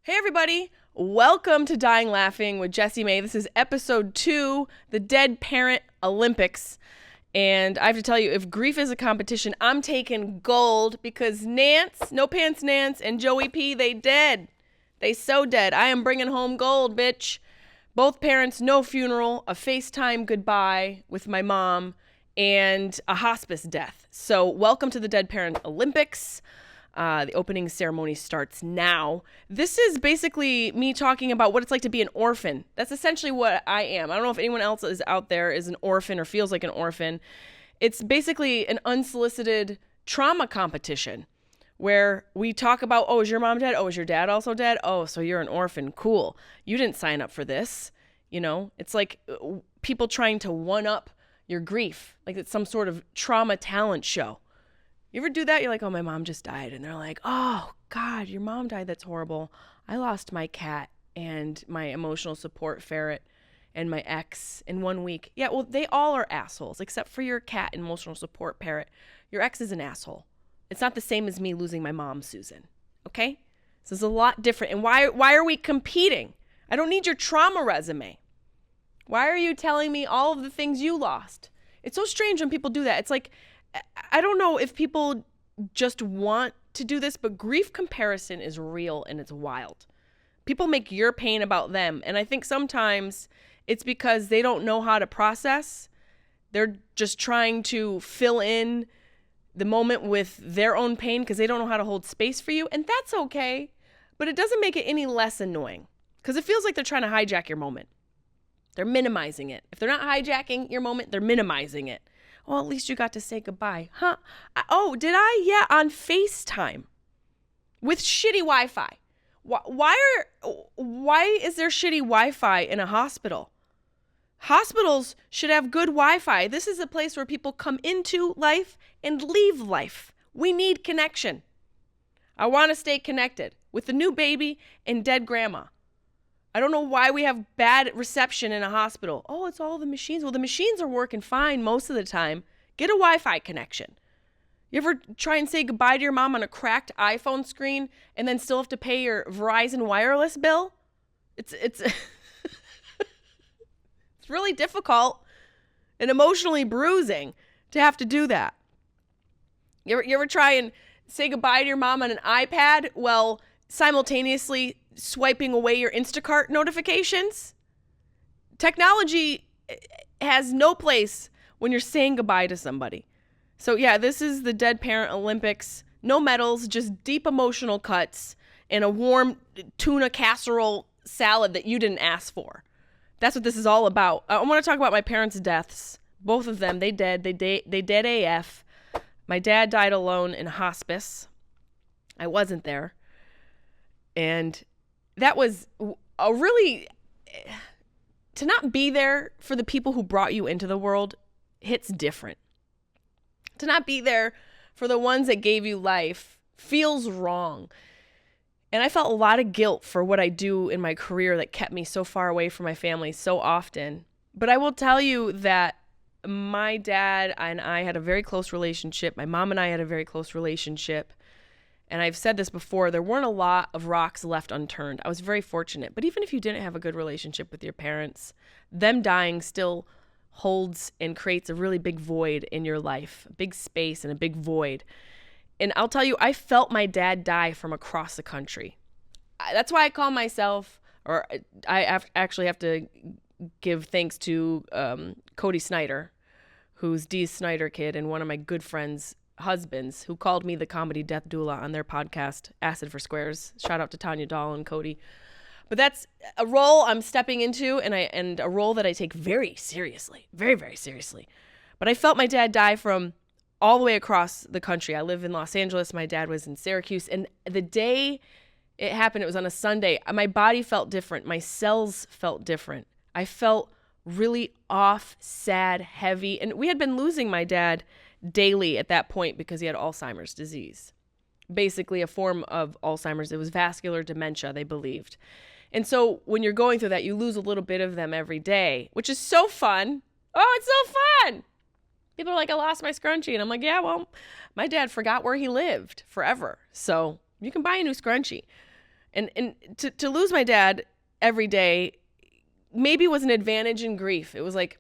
Hey everybody, welcome to Dying Laughing with Jessimae. This is episode 2, the Dead Parent Olympics. And I have to tell you, if grief is a competition, I'm taking gold because Nance, No Pants Nance, and Joey P, they dead. They so dead. I am bringing home gold, bitch. Both parents, no funeral, a FaceTime goodbye with my mom, and a hospice death. So welcome to the Dead Parent Olympics. The opening ceremony starts now. This is basically me talking about what it's like to be an orphan. That's essentially what I am. I don't know if anyone else is out there is an orphan or feels like an orphan. It's basically an unsolicited trauma competition where we talk about, oh, is your mom dead? Oh, is your dad also dead? Oh, so you're an orphan. Cool. You didn't sign up for this. You know, it's like people trying to one up your grief, like it's some sort of trauma talent show. You ever do that? You're like, oh, my mom just died. And they're like, oh, God, your mom died. That's horrible. I lost my cat and my emotional support ferret and my ex in 1 week. Yeah, well, they all are assholes, except for your cat and emotional support parrot. Your ex is an asshole. It's not the same as me losing my mom, Susan. Okay? So it's a lot different. And why are we competing? I don't need your trauma resume. Why are you telling me all of the things you lost? It's so strange when people do that. It's like, I don't know if people just want to do this, but grief comparison is real and it's wild. People make your pain about them. And I think sometimes it's because they don't know how to process. They're just trying to fill in the moment with their own pain because they don't know how to hold space for you. And that's okay. But it doesn't make it any less annoying because it feels like they're trying to hijack your moment. They're minimizing it. If they're not hijacking your moment, they're minimizing it. Well, at least you got to say goodbye. Huh? Oh, did I? Yeah, on FaceTime with shitty Wi-Fi. Why is there shitty Wi-Fi in a hospital? Hospitals should have good Wi-Fi. This is a place where people come into life and leave life. We need connection. I want to stay connected with the new baby and dead grandma. I don't know why we have bad reception in a hospital. Oh, it's all the machines. Well, the machines are working fine most of the time. Get a Wi-Fi connection. You ever try and say goodbye to your mom on a cracked iPhone screen and then still have to pay your Verizon wireless bill? It's it's really difficult and emotionally bruising to have to do that. You ever try and say goodbye to your mom on an iPad while simultaneously swiping away your Instacart notifications? Technology has no place when you're saying goodbye to somebody. So yeah, this is the Dead Parent Olympics. No medals, just deep emotional cuts and a warm tuna casserole salad that you didn't ask for. That's what this is all about. I want to talk about my parents' deaths. Both of them, they dead. They dead AF. My dad died alone in hospice. I wasn't there. And that was a really, to not be there for the people who brought you into the world hits different. To not be there for the ones that gave you life feels wrong. And I felt a lot of guilt for what I do in my career that kept me so far away from my family so often. But I will tell you that my dad and I had a very close relationship. My mom and I had a very close relationship. And I've said this before, there weren't a lot of rocks left unturned. I was very fortunate. But even if you didn't have a good relationship with your parents, them dying still holds and creates a really big void in your life, a big space and a big void. And I'll tell you, I felt my dad die from across the country. That's why I call myself, or I actually have to give thanks to Cody Snyder, who's Dee's Snyder kid and one of my good friends' husbands, who called me the comedy death doula on their podcast, Acid for Squares. Shout out to Tanya Dahl and Cody. But that's a role I'm stepping into and a role that I take very seriously, very, very seriously. But I felt my dad die from all the way across the country. I live in Los Angeles. My dad was in Syracuse. And the day it happened, it was on a Sunday. My body felt different. My cells felt different. I felt really off, sad, heavy. And we had been losing my dad daily at that point because he had Alzheimer's disease. Basically a form of Alzheimer's. It was vascular dementia, they believed. And so when you're going through that, you lose a little bit of them every day, which is so fun. Oh, it's so fun. People are like, I lost my scrunchie. And I'm like, yeah, well, my dad forgot where he lived forever. So you can buy a new scrunchie. And to lose my dad every day maybe was an advantage in grief. It was like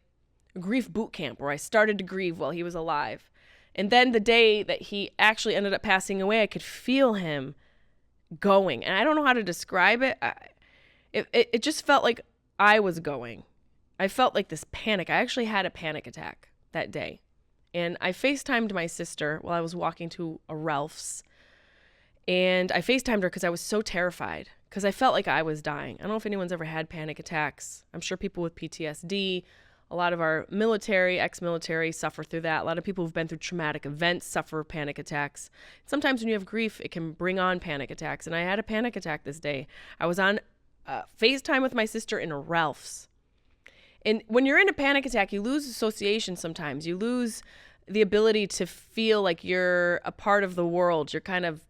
a grief boot camp where I started to grieve while he was alive. And then the day that he actually ended up passing away, I could feel him going. And I don't know how to describe it. It just felt like I was going. I felt like this panic. I actually had a panic attack that day. And I FaceTimed my sister while I was walking to a Ralph's. And I FaceTimed her because I was so terrified, because I felt like I was dying. I don't know if anyone's ever had panic attacks. I'm sure people with PTSD, a lot of our military, ex-military suffer through that. A lot of people who've been through traumatic events suffer panic attacks. Sometimes when you have grief, it can bring on panic attacks. And I had a panic attack this day. I was on FaceTime with my sister in a Ralph's. And when you're in a panic attack, you lose association sometimes. You lose the ability to feel like you're a part of the world. You're kind of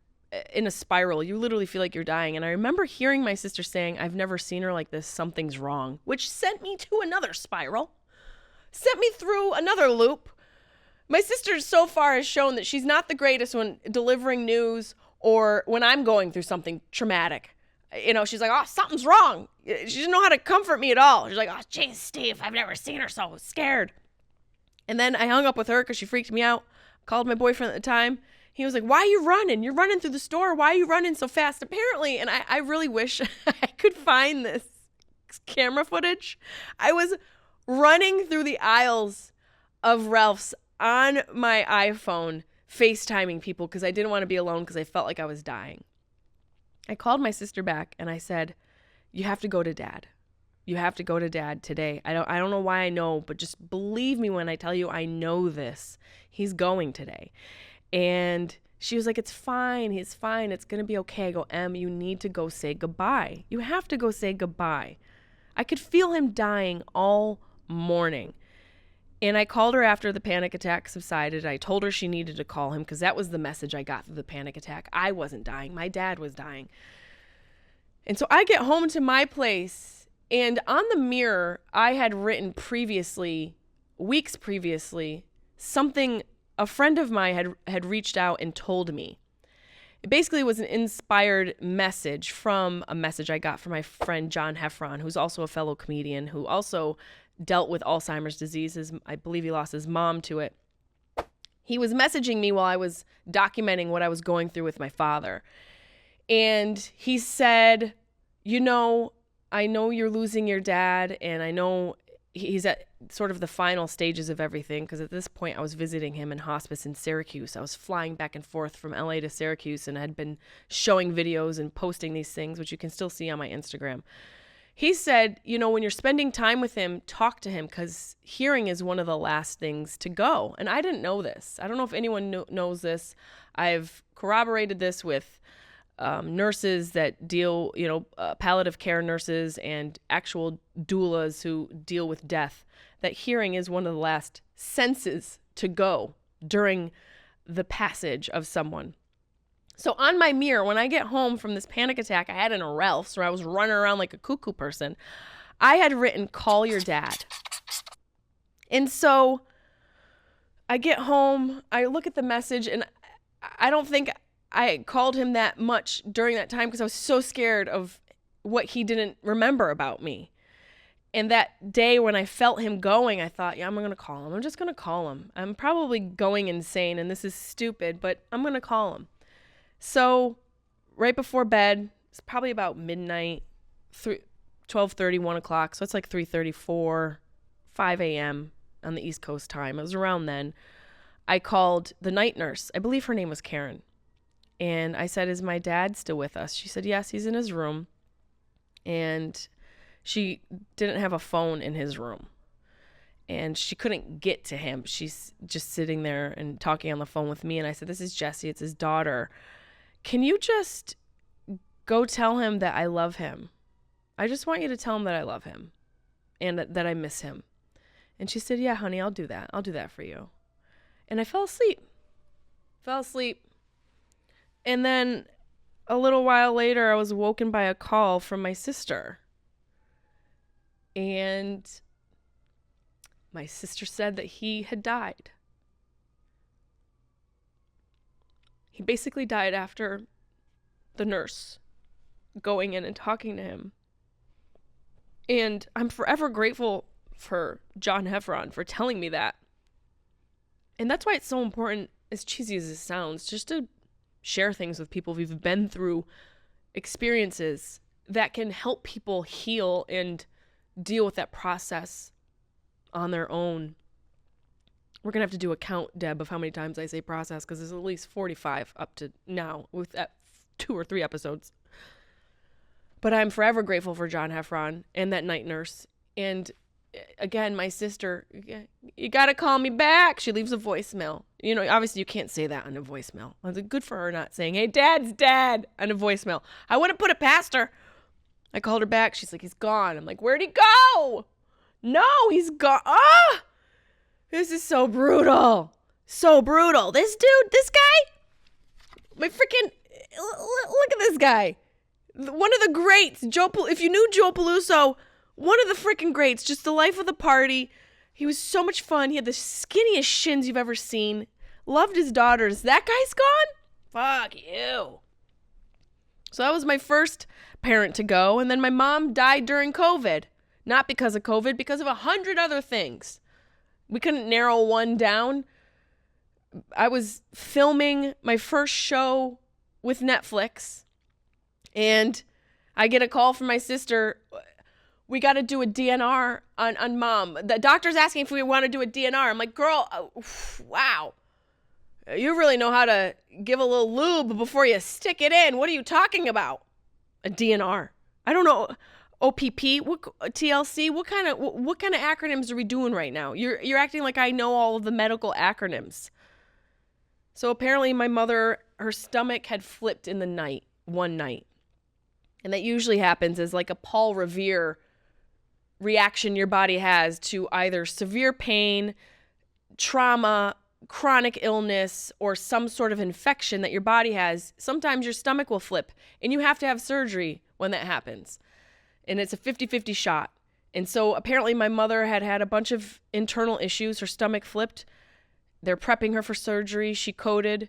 in a spiral. You literally feel like you're dying. And I remember hearing my sister saying, "I've never seen her like this. Something's wrong," which sent me to another spiral, sent me through another loop. My sister so far has shown that she's not the greatest when delivering news or when I'm going through something traumatic. You know, she's like, "Oh, something's wrong." She doesn't know how to comfort me at all. She's like, "Oh, geez, Steve, I've never seen her so scared." And then I hung up with her because she freaked me out. Called my boyfriend at the time. He was like, "Why are you running? You're running through the store. Why are you running so fast?" Apparently, and I really wish I could find this camera footage. I was running through the aisles of Ralph's on my iPhone, FaceTiming people because I didn't want to be alone because I felt like I was dying. I called my sister back and I said, "You have to go to Dad. You have to go to Dad today. I don't know why I know, but just believe me when I tell you I know this. He's going today." And she was like, "It's fine. He's fine. It's going to be okay." I go, "Em, you need to go say goodbye. You have to go say goodbye." I could feel him dying all morning. And I called her after the panic attack subsided. I told her she needed to call him because that was the message I got through the panic attack. I wasn't dying. My dad was dying. And so I get home to my place, and on the mirror, I had written previously, weeks previously, something a friend of mine had reached out and told me. It basically was an inspired message from a message I got from my friend John Heffron, who's also a fellow comedian, who also dealt with Alzheimer's disease. I believe he lost his mom to it. He was messaging me while I was documenting what I was going through with my father. And he said, "You know, I know you're losing your dad, and I know he's at sort of the final stages of everything," because at this point I was visiting him in hospice in Syracuse. I was flying back and forth from LA to Syracuse and had been showing videos and posting these things, which you can still see on my Instagram. He said, "You know, when you're spending time with him, talk to him because hearing is one of the last things to go." And I didn't know this. I don't know if anyone knows this. I've corroborated this with nurses that deal, palliative care nurses and actual doulas who deal with death, that hearing is one of the last senses to go during the passage of someone. So on my mirror, when I get home from this panic attack I had in a Ralph's where I was running around like a cuckoo person, I had written, "Call your dad." And so I get home, I look at the message, and I don't think I called him that much during that time because I was so scared of what he didn't remember about me. And that day when I felt him going, I thought, yeah, I'm going to call him. I'm just going to call him. I'm probably going insane and this is stupid, but I'm going to call him. So right before bed, it's probably about midnight, 12:30, 1 o'clock. So it's like 3:34, 5 a.m. on the East Coast time. It was around then. I called the night nurse. I believe her name was Karen. And I said, "Is my dad still with us?" She said, "Yes, he's in his room." And she didn't have a phone in his room. And she couldn't get to him. She's just sitting there and talking on the phone with me. And I said, "This is Jesse. It's his daughter. Can you just go tell him that I love him? I just want you to tell him that I love him and that I miss him." And she said, "Yeah, honey, I'll do that. I'll do that for you." And I fell asleep. And then a little while later, I was woken by a call from my sister. And my sister said that he had died. He basically died after the nurse going in and talking to him. And I'm forever grateful for John Heffron for telling me that. And that's why it's so important, as cheesy as it sounds, just to share things with people who've been through experiences that can help people heal and deal with that process on their own. We're going to have to do a count, Deb, of how many times I say process, because there's at least 45 up to now with that 2 or 3 episodes. But I'm forever grateful for John Heffron and that night nurse. And again, my sister, you got to call me back. She leaves a voicemail. You know, obviously you can't say that on a voicemail. It's good for her not saying, hey, Dad's dead on a voicemail. I wouldn't put it past her. I called her back. She's like, he's gone. I'm like, where'd he go? No, he's gone. Ah! This is so brutal. So brutal. This dude, this guy, my freaking, look at this guy. One of the greats, if you knew Joe Peluso, one of the freaking greats, just the life of the party. He was so much fun. He had the skinniest shins you've ever seen. Loved his daughters. That guy's gone? Fuck you. So that was my first parent to go. And then my mom died during COVID. Not because of COVID, because of 100 other things. We couldn't narrow one down. I was filming my first show with Netflix. And I get a call from my sister. We got to do a DNR on Mom. The doctor's asking if we want to do a DNR. I'm like, girl, wow. You really know how to give a little lube before you stick it in. What are you talking about? A DNR. I don't know. OPP, TLC, what kind of acronyms are we doing right now? You're acting like I know all of the medical acronyms. So apparently my mother, her stomach had flipped in the night, one night. And that usually happens as like a Paul Revere reaction your body has to either severe pain, trauma, chronic illness, or some sort of infection that your body has. Sometimes your stomach will flip and you have to have surgery when that happens. And it's a 50-50 shot. And so apparently my mother had a bunch of internal issues. Her stomach flipped. They're prepping her for surgery. She coded.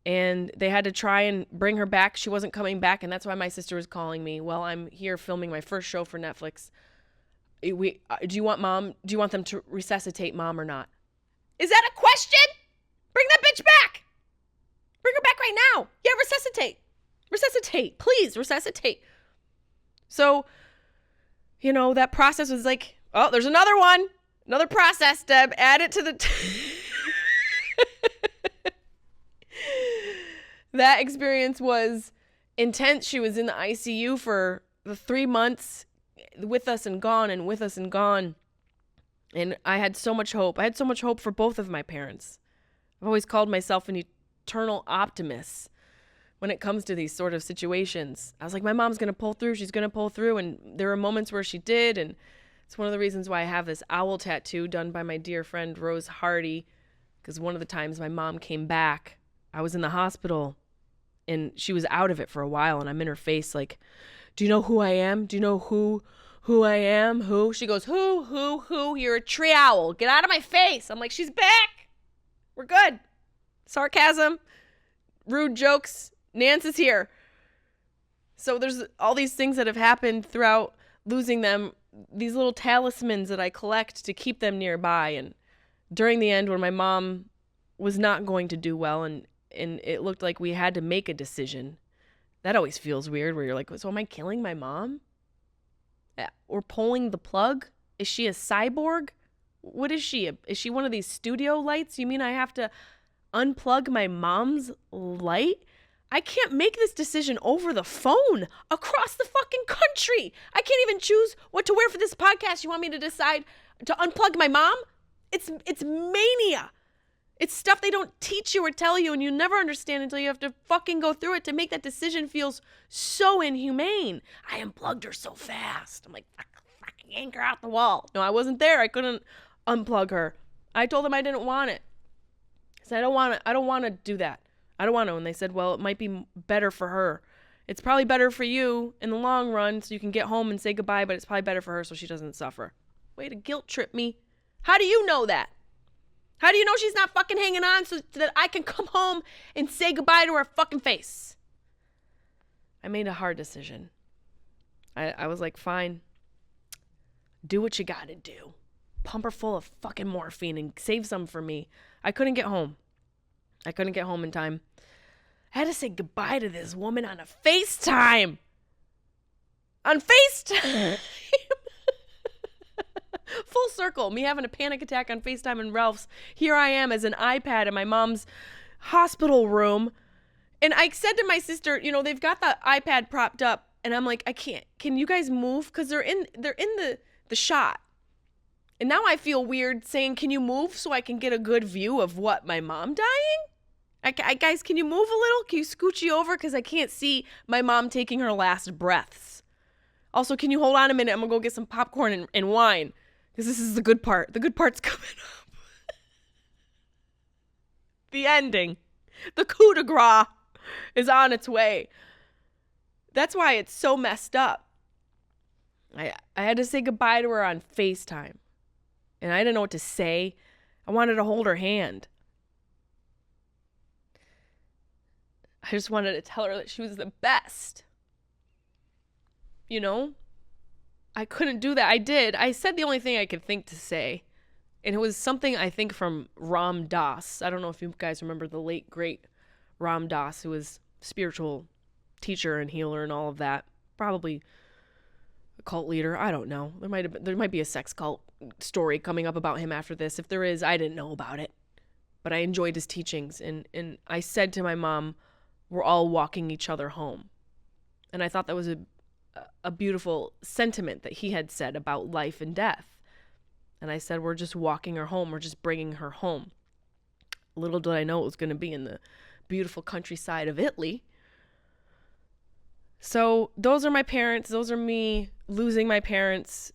And they had to try and bring her back. She wasn't coming back, and that's why my sister was calling me. Well, I'm here filming my first show for Netflix. Do you want them to resuscitate Mom or not? Is that a question? Bring that bitch back. Bring her back right now. Yeah, resuscitate. Resuscitate. Please, resuscitate. So, that process was like, oh, there's another one. Another process, Deb. Add it to the... That experience was intense. She was in the ICU for the 3 months with us and gone and with us and gone. And I had so much hope. I had so much hope for both of my parents. I've always called myself an eternal optimist when it comes to these sort of situations. I was like, my mom's going to pull through. She's going to pull through. And there were moments where she did. And it's one of the reasons why I have this owl tattoo done by my dear friend Rose Hardy. Because one of the times my mom came back, I was in the hospital and she was out of it for a while. And I'm in her face like, do you know who I am? Do you know who I am? Who? She goes, who? You're a tree owl. Get out of my face. I'm like, she's back. We're good. Sarcasm, rude jokes. Nance is here. So there's all these things that have happened throughout losing them, these little talismans that I collect to keep them nearby. And during the end, when my mom was not going to do well and it looked like we had to make a decision, that always feels weird where you're like, so am I killing my mom? Or pulling the plug? Is she a cyborg? What is she? Is she one of these studio lights? You mean I have to unplug my mom's light? I can't make this decision over the phone across the fucking country. I can't even choose what to wear for this podcast. You want me to decide to unplug my mom? It's mania. It's stuff they don't teach you or tell you, and you never understand until you have to fucking go through it. To make that decision feels so inhumane. I unplugged her so fast. I'm like, fucking yank her out the wall. No, I wasn't there. I couldn't unplug her. I told them I didn't want it. I said, I don't want to do that. I don't want to. And they said, well, it might be better for her. It's probably better for you in the long run so you can get home and say goodbye, but it's probably better for her so she doesn't suffer. Way to guilt trip me. How do you know that? How do you know she's not fucking hanging on so that I can come home and say goodbye to her fucking face? I made a hard decision. I was like, fine, do what you gotta do. Pump her full of fucking morphine and save some for me. I couldn't get home. In time. I had to say goodbye to this woman on a FaceTime. On FaceTime. Full circle. Me having a panic attack on FaceTime and Ralph's. Here I am as an iPad in my mom's hospital room. And I said to my sister, they've got the iPad propped up. And I'm like, I can't. Can you guys move? Because they're in the shot. And now I feel weird saying, can you move so I can get a good view of what, my mom dying? Guys, can you move a little? Can you scooch you over? Because I can't see my mom taking her last breaths. Also, can you hold on a minute? I'm going to go get some popcorn and wine. Because this is the good part. The good part's coming up. The ending. The coup de grace is on its way. That's why it's so messed up. I had to say goodbye to her on FaceTime. And I didn't know what to say. I wanted to hold her hand. I just wanted to tell her that she was the best. I couldn't do that. I did. I said the only thing I could think to say. And it was something I think from Ram Dass. I don't know if you guys remember the late, great Ram Dass, who was a spiritual teacher and healer and all of that. Probably a cult leader. I don't know. There might be a sex cult story coming up about him after this. If there is, I didn't know about it. But I enjoyed his teachings. And I said to my mom, we're all walking each other home. And I thought that was a beautiful sentiment that he had said about life and death. And I said, we're just walking her home. We're just bringing her home. Little did I know it was going to be in the beautiful countryside of Italy. So those are my parents. Those are me losing my parents.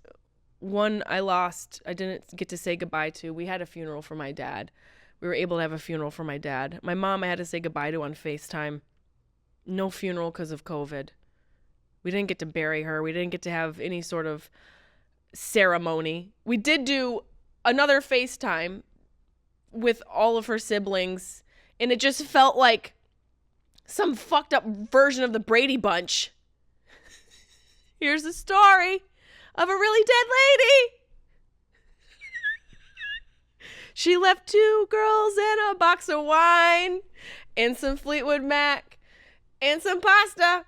One I lost. I didn't get to say goodbye to. We had a funeral for my dad. We were able to have a funeral for my dad. My mom I had to say goodbye to on FaceTime. No funeral because of COVID. We didn't get to bury her. We didn't get to have any sort of ceremony. We did do another FaceTime with all of her siblings, and it just felt like some fucked up version of the Brady Bunch. Here's the story of a really dead lady. She left 2 girls and a box of wine and some Fleetwood Mac and some pasta.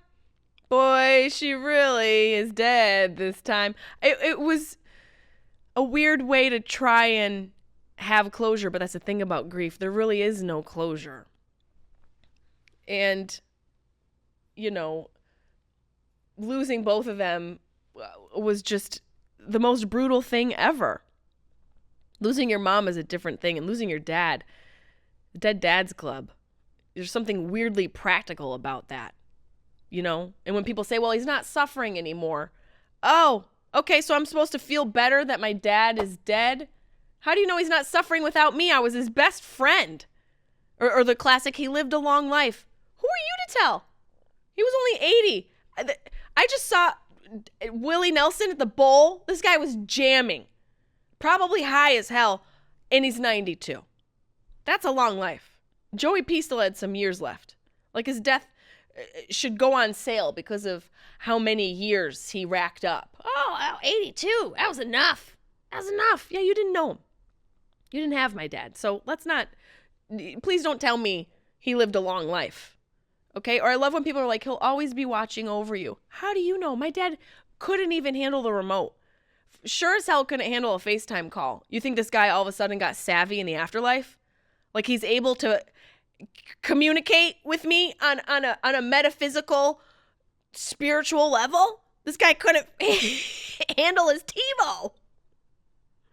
Boy, she really is dead this time. It was a weird way to try and have closure, but that's the thing about grief. There really is no closure. And, losing both of them was just the most brutal thing ever. Losing your mom is a different thing, and losing your dad, the Dead Dads Club, there's something weirdly practical about that. And when people say, well, he's not suffering anymore. Oh, okay, so I'm supposed to feel better that my dad is dead? How do you know he's not suffering without me? I was his best friend. Or the classic, he lived a long life. Who are you to tell? He was only 80. I just saw Willie Nelson at the bowl. This guy was jamming. Probably high as hell. And he's 92. That's a long life. Joey P still had some years left. Like his death should go on sale because of how many years he racked up. Oh, 82. That was enough. Yeah, you didn't know him. You didn't have my dad. So please don't tell me he lived a long life. Okay? Or I love when people are like, he'll always be watching over you. How do you know? My dad couldn't even handle the remote. Sure as hell couldn't handle a FaceTime call. You think this guy all of a sudden got savvy in the afterlife? Like he's able to communicate with me on a metaphysical, spiritual level? This guy couldn't handle his TiVo.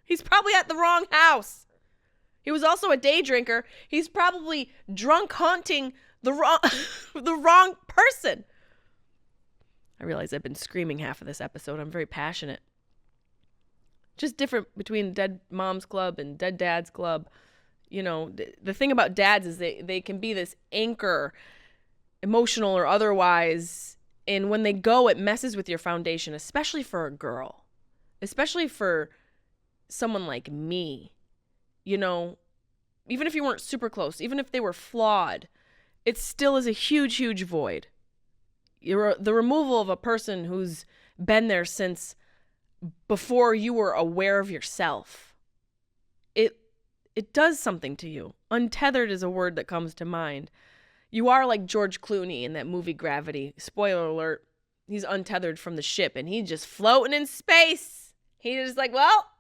He's probably at the wrong house. He was also a day drinker. He's probably drunk haunting the wrong person. I realize I've been screaming half of this episode. I'm very passionate. Just different between Dead Moms Club and Dead Dads Club. The thing about dads is they can be this anchor, emotional or otherwise. And when they go, it messes with your foundation, especially for a girl, especially for someone like me. Even if you weren't super close, even if they were flawed, it still is a huge, huge void. You're the removal of a person who's been there since before you were aware of yourself. It does something to you. Untethered is a word that comes to mind. You are like George Clooney in that movie Gravity. Spoiler alert, he's untethered from the ship and he's just floating in space. He's just like, well,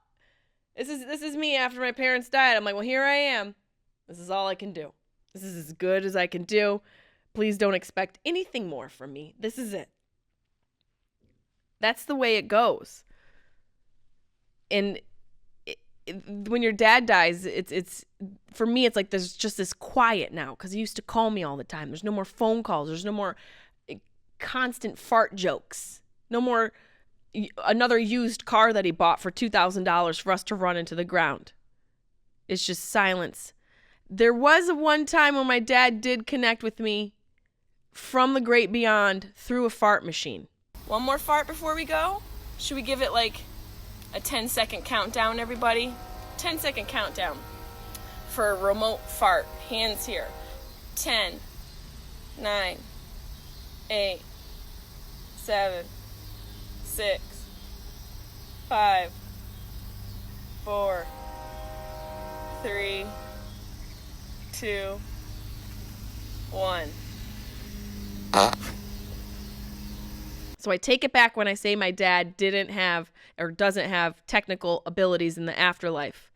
this is me after my parents died. I'm like, well, here I am. This is all I can do. This is as good as I can do. Please don't expect anything more from me. This is it. That's the way it goes. And when your dad dies, it's for me, it's like there's just this quiet now because he used to call me all the time. There's no more phone calls. There's no more constant fart jokes. No more another used car that he bought for $2,000 for us to run into the ground. It's just silence. There was one time when my dad did connect with me from the great beyond through a fart machine. One more fart before we go? Should we give it like a 10-second countdown, everybody? 10-second countdown for a remote fart. Hands here. 10, 9, 8, 7, 6, 5, 4, 3, 2, 1. So I take it back when I say my dad didn't have or doesn't have technical abilities in the afterlife.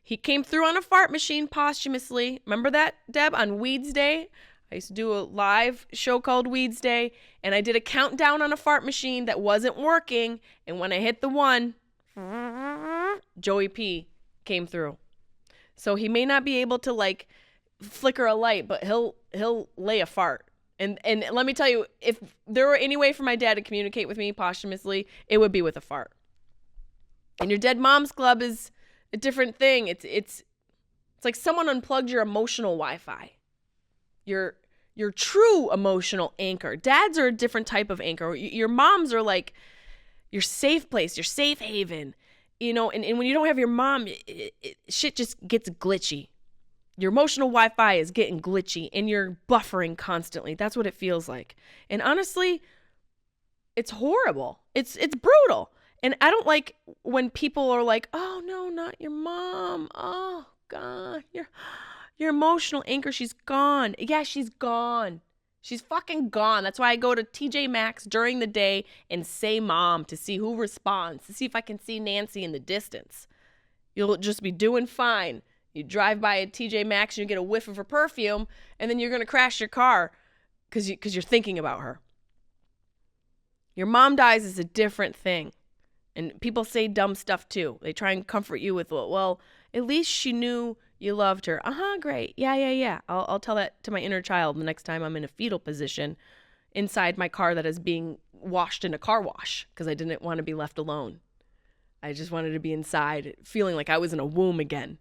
He came through on a fart machine posthumously. Remember that, Deb, on Weeds Day? I used to do a live show called Weeds Day, and I did a countdown on a fart machine that wasn't working, and when I hit the 1, Joey P came through. So he may not be able to like flicker a light, but he'll lay a fart. And let me tell you, if there were any way for my dad to communicate with me posthumously, it would be with a fart. And your Dead Moms Club is a different thing. It's like someone unplugged your emotional Wi-Fi. Your true emotional anchor. Dads are a different type of anchor. Your moms are like your safe place, your safe haven. You know, and when you don't have your mom, shit just gets glitchy. Your emotional Wi-Fi is getting glitchy and you're buffering constantly. That's what it feels like. And honestly, it's horrible. It's brutal. And I don't like when people are like, oh no, not your mom. Oh God, your emotional anchor, she's gone. Yeah, she's gone. She's fucking gone. That's why I go to TJ Maxx during the day and say mom to see who responds, to see if I can see Nancy in the distance. You'll just be doing fine. You drive by a TJ Maxx and you get a whiff of her perfume, and then you're going to crash your car because you're thinking about her. Your mom dies is a different thing. And people say dumb stuff too. They try and comfort you with, well, at least she knew you loved her. Great. Yeah. I'll tell that to my inner child the next time I'm in a fetal position inside my car that is being washed in a car wash because I didn't want to be left alone. I just wanted to be inside, feeling like I was in a womb again.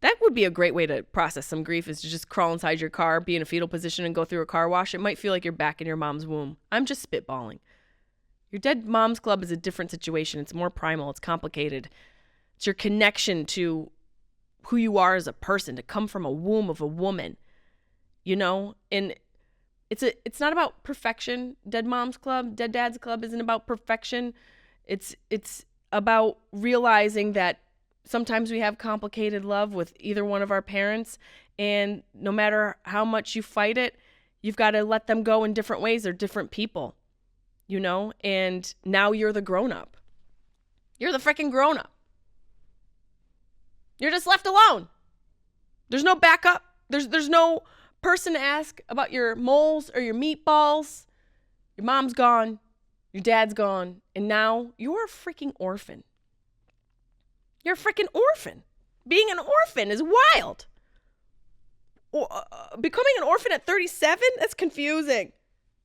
That would be a great way to process some grief, is to just crawl inside your car, be in a fetal position, and go through a car wash. It might feel like you're back in your mom's womb. I'm just spitballing. Your Dead Moms Club is a different situation. It's more primal. It's complicated. It's your connection to who you are as a person, to come from a womb of a woman, you know? And it's not about perfection. Dead Moms Club, Dead Dads Club isn't about perfection. It's about realizing that sometimes we have complicated love with either one of our parents, and no matter how much you fight it, you've got to let them go in different ways. They're different people, you know? And now you're the grown-up. You're the freaking grown-up. You're just left alone. There's no backup. There's no person to ask about your moles or your meatballs. Your mom's gone. Your dad's gone. And now you're a freaking orphan. You're a freaking orphan. Being an orphan is wild. Becoming an orphan at 37? That's confusing.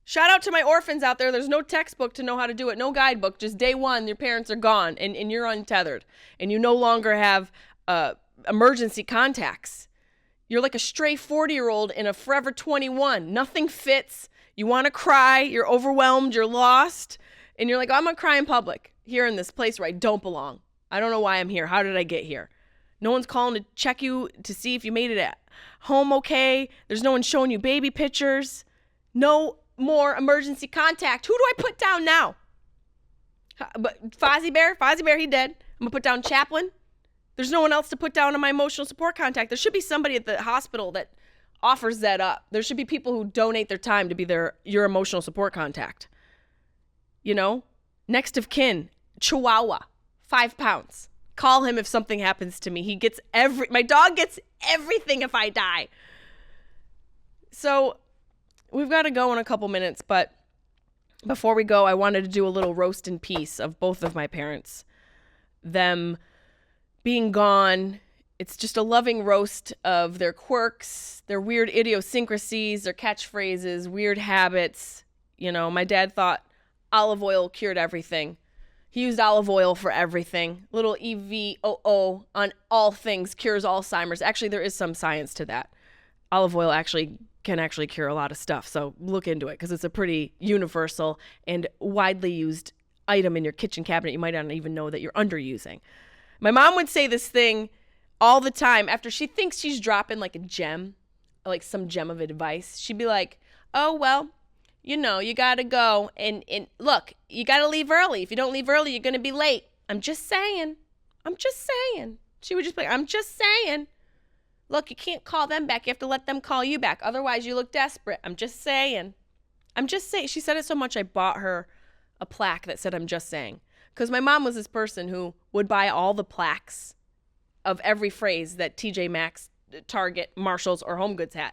Shout out to my orphans out there. There's no textbook to know how to do it. No guidebook. Just day one, your parents are gone and you're untethered. And you no longer have emergency contacts. You're like a stray 40-year-old in a Forever 21. Nothing fits. You want to cry. You're overwhelmed. You're lost. And you're like, I'm going to cry in public here in this place where I don't belong. I don't know why I'm here. How did I get here? No one's calling to check you to see if you made it at home okay. There's no one showing you baby pictures. No more emergency contact. Who do I put down now? But Fozzie Bear, he dead. I'm going to put down Chaplain. There's no one else to put down on my emotional support contact. There should be somebody at the hospital that offers that up. There should be people who donate their time to be your emotional support contact. You know? Next of kin, Chihuahua, 5 pounds. Call him if something happens to me. My dog gets everything if I die. So we've got to go in a couple minutes, but before we go, I wanted to do a little roast in peace of both of my parents. Them being gone, it's just a loving roast of their quirks, their weird idiosyncrasies, their catchphrases, weird habits. You know, my dad thought olive oil cured everything. He used olive oil for everything. Little EVOO on all things cures Alzheimer's. Actually, there is some science to that. Olive oil can actually cure a lot of stuff. So look into it because it's a pretty universal and widely used item in your kitchen cabinet you might not even know that you're underusing. My mom would say this thing all the time after she thinks she's dropping like a gem, like some gem of advice. She'd be like, oh, well, you know, you got to go and look, you got to leave early. If you don't leave early, you're going to be late. I'm just saying. She would just be like, I'm just saying. Look, you can't call them back. You have to let them call you back. Otherwise, you look desperate. I'm just saying. She said it so much I bought her a plaque that said, I'm just saying. Because my mom was this person who would buy all the plaques of every phrase that TJ Maxx, Target, Marshalls, or Home Goods had.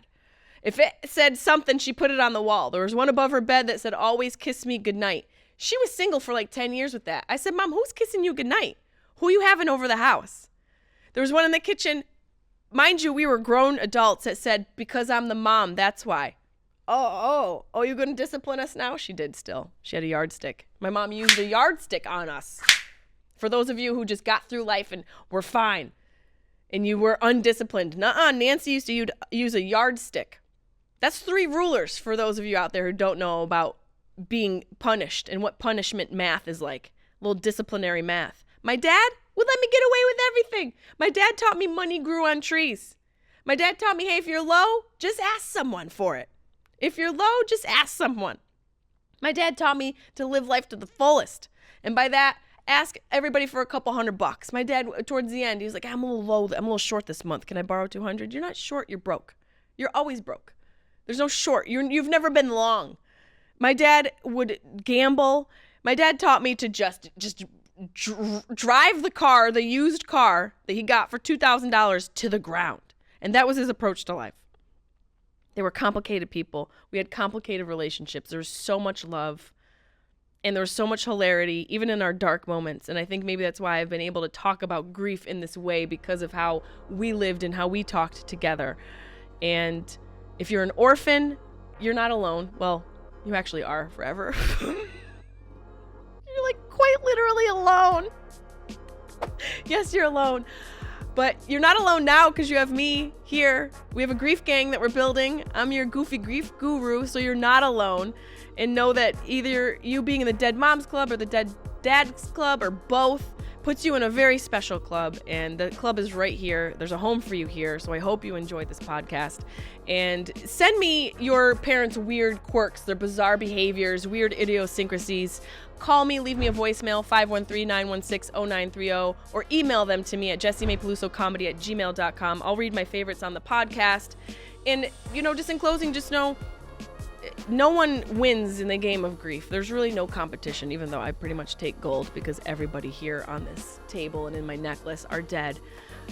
If it said something, she put it on the wall. There was one above her bed that said, always kiss me goodnight. She was single for like 10 years with that. I said, Mom, who's kissing you goodnight? Who you having over the house? There was one in the kitchen. Mind you, we were grown adults that said, because I'm the mom, that's why. Oh, you're going to discipline us now? She did still. She had a yardstick. My mom used a yardstick on us. For those of you who just got through life and were fine and you were undisciplined. Nuh-uh, Nancy used to use a yardstick. That's 3 rulers for those of you out there who don't know about being punished and what punishment math is like. A little disciplinary math. My dad would let me get away with everything. My dad taught me money grew on trees. My dad taught me, hey, if you're low, just ask someone for it. If you're low, just ask someone. My dad taught me to live life to the fullest. And by that, ask everybody for a couple $100. My dad, towards the end, he was like, I'm a little low. I'm a little short this month. Can I borrow $200? You're not short. You're broke. You're always broke. There's no short. You've never been long. My dad would gamble. My dad taught me to just drive the car, the used car that he got for $2,000 to the ground. And that was his approach to life. They were complicated people. We had complicated relationships. There was so much love and there was so much hilarity, even in our dark moments. And I think maybe that's why I've been able to talk about grief in this way, because of how we lived and how we talked together. And if you're an orphan, you're not alone. Well, you actually are forever. You're like quite literally alone. Yes, you're alone. But you're not alone now because you have me here. We have a grief gang that we're building. I'm your goofy grief guru, so you're not alone. And know that either you being in the Dead Moms Club or the Dead Dads Club or both puts you in a very special club. And the club is right here. There's a home for you here. So I hope you enjoyed this podcast. And send me your parents' weird quirks, their bizarre behaviors, weird idiosyncrasies. Call me, leave me a voicemail, 513-916-0930, or email them to me at jessimaepelusocomedy@gmail.com. I'll read my favorites on the podcast. And, just in closing, just know, no one wins in the game of grief. There's really no competition, even though I pretty much take gold because everybody here on this table and in my necklace are dead.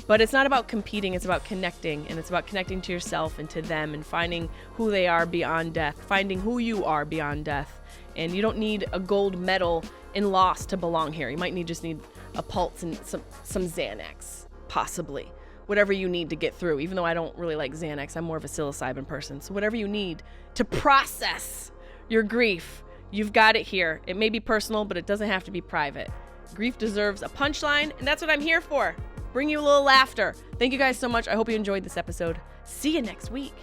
But it's not about competing, it's about connecting, and it's about connecting to yourself and to them and finding who they are beyond death, finding who you are beyond death. And you don't need a gold medal in loss to belong here. You might just need a pulse and some Xanax, possibly. Whatever you need to get through, even though I don't really like Xanax. I'm more of a psilocybin person. So whatever you need to process your grief, you've got it here. It may be personal, but it doesn't have to be private. Grief deserves a punchline, and that's what I'm here for. Bring you a little laughter. Thank you guys so much. I hope you enjoyed this episode. See you next week.